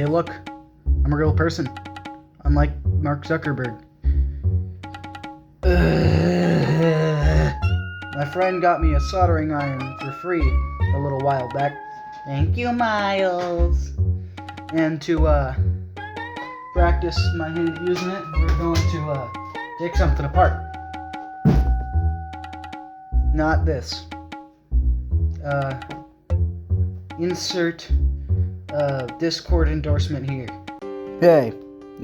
Hey look, I'm a real person. Unlike Mark Zuckerberg. My friend got me a soldering iron for free a little while back. Thank you, Miles. And to practice my hand using it, we're going to take something apart. Not this. Insert Discord endorsement here. Hey,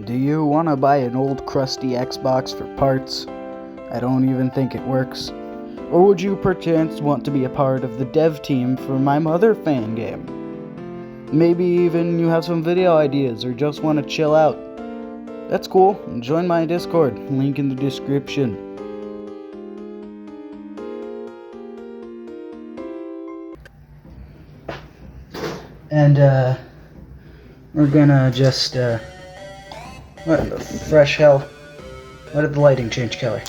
do you want to buy an old crusty Xbox for parts? I don't even think it works. Or would you perchance want to be a part of the dev team for my Mother fan game? Maybe even you have some video ideas or just want to chill out. That's cool. Join my Discord, link in the description. And we're gonna just what the fresh hell? Why did the lighting change color?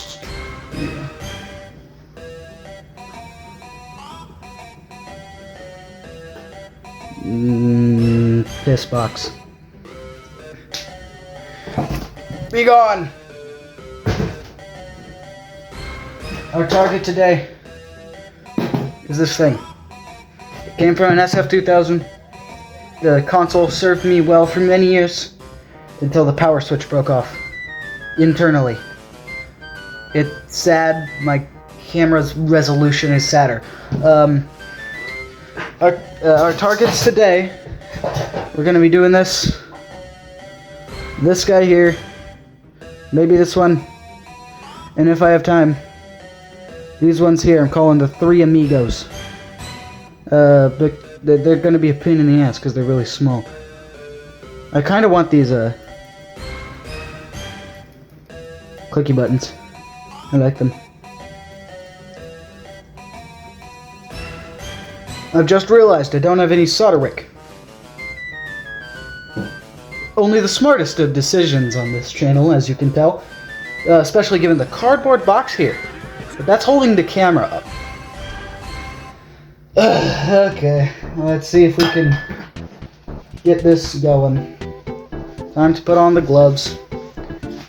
Piss box. Be gone! Our target today is this thing. It came from an SF2000. The console served me well for many years until the power switch broke off internally. It's sad. My camera's resolution is sadder. Our targets today, we're gonna be doing this guy here, maybe this one, and if I have time, these ones here. I'm calling the three amigos. But they're gonna be a pain in the ass because they're really small. I kind of want these clicky buttons. I like them. I've just realized I don't have any solder wick. Only the smartest of decisions on this channel, as you can tell. Especially given the cardboard box here. But that's holding the camera up. Okay, let's see if we can get this going. Time to put on the gloves.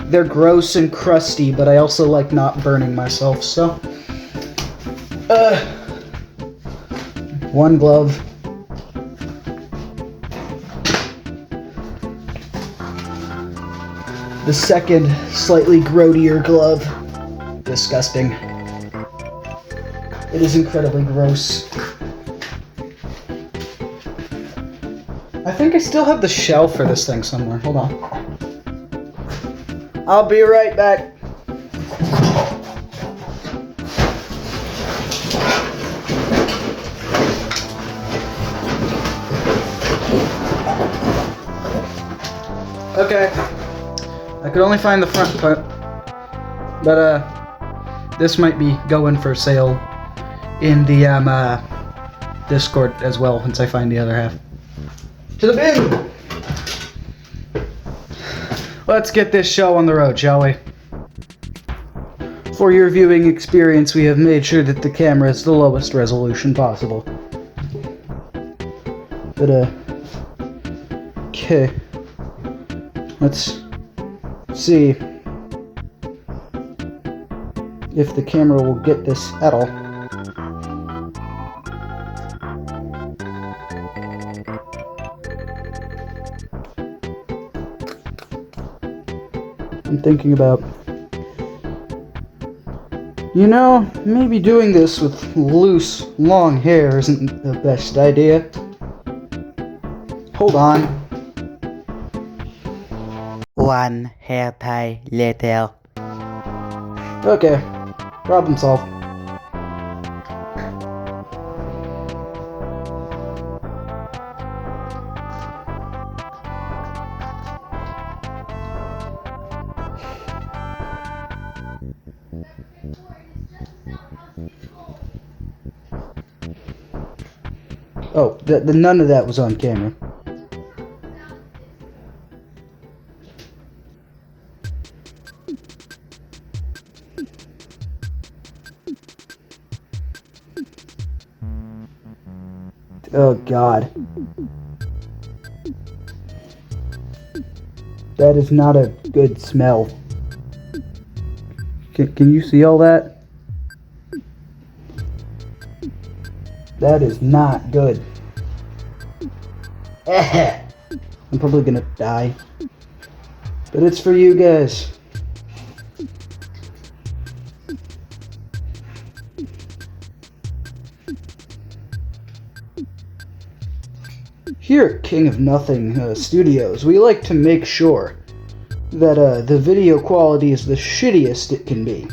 They're gross and crusty, but I also like not burning myself, so... one glove. The second, slightly grodier glove. Disgusting. It is incredibly gross. I think I still have the shell for this thing somewhere. Hold on. I'll be right back. Okay, I could only find the front part, but this might be going for sale in the Discord as well once I find the other half. To the bin! Let's get this show on the road, shall we? For your viewing experience, we have made sure that the camera is the lowest resolution possible. But okay. Let's see if the camera will get this at all. I'm thinking about, maybe doing this with loose, long hair isn't the best idea. Hold on. One hair tie later. Okay, problem solved. Oh, the none of that was on camera. Oh God. That is not a good smell. Can you see all that? That is not good. I'm probably gonna die. But it's for you guys. Here at King of Nothing Studios, we like to make sure that the video quality is the shittiest it can be.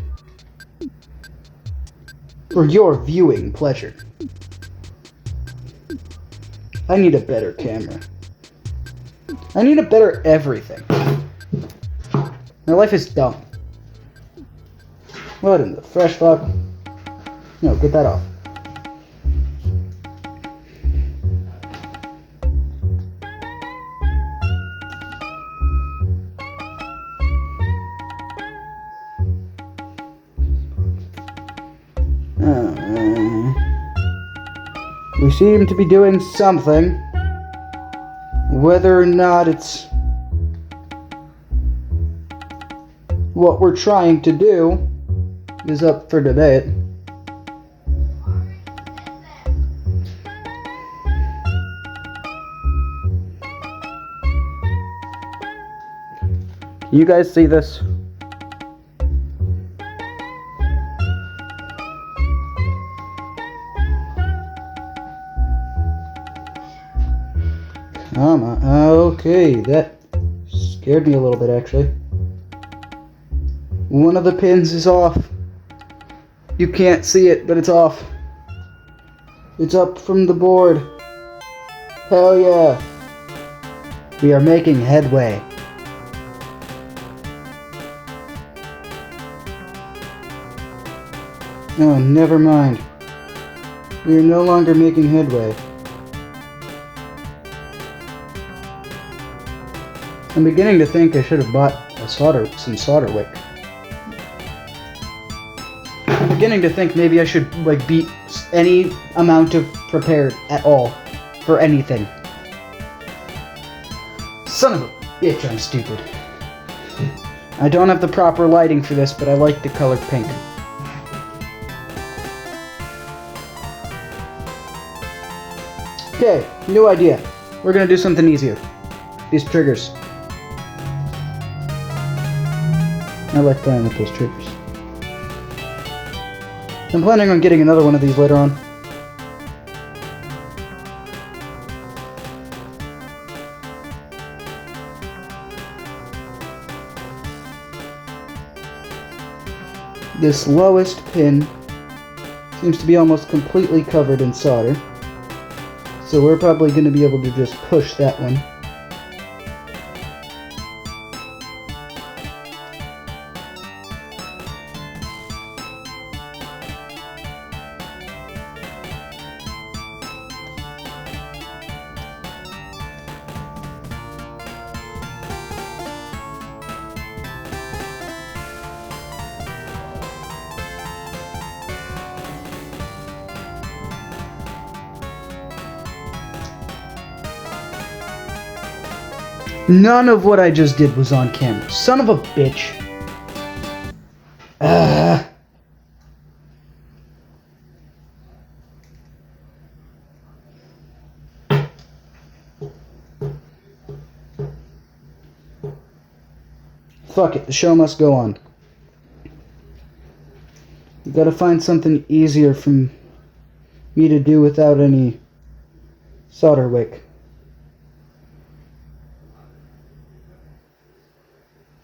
For your viewing pleasure. I need a better camera. I need a better everything. My life is dumb. What in the fresh fuck? No, get that off. We seem to be doing something. Whether or not it's what we're trying to do is up for debate. Can you guys see this? Okay, that scared me a little bit actually. One of the pins is off. You can't see it, but it's off. It's up from the board. Hell yeah. We are making headway. Oh, never mind. We are no longer making headway. I'm beginning to think I should have bought some solder wick. I'm beginning to think maybe I should beat any amount of prepared at all for anything. Son of a bitch, I'm stupid. I don't have the proper lighting for this, but I like the color pink. Okay, new idea. We're gonna do something easier. These triggers. I like playing with those triggers. I'm planning on getting another one of these later on. This lowest pin seems to be almost completely covered in solder. So we're probably going to be able to just push that one. None of what I just did was on camera. Son of a bitch. Fuck it, the show must go on. You gotta find something easier for me to do without any solder wick.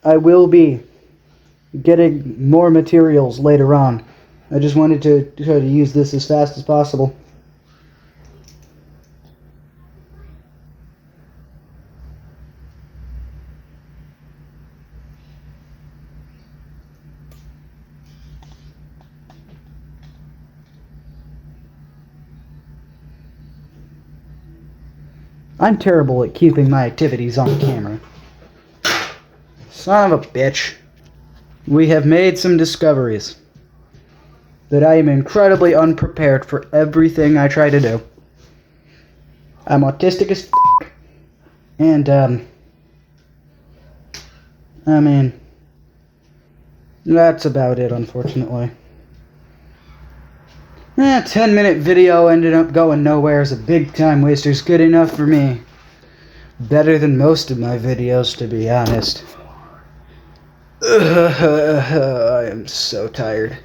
I will be getting more materials later on. I just wanted to try to use this as fast as possible. I'm terrible at keeping my activities on camera. Son of a bitch. We have made some discoveries that I am incredibly unprepared for everything I try to do. I'm autistic as f***, and I mean, that's about it, unfortunately. 10-minute video ended up going nowhere as a big time waster. Is good enough for me. Better than most of my videos, to be honest. I am so tired.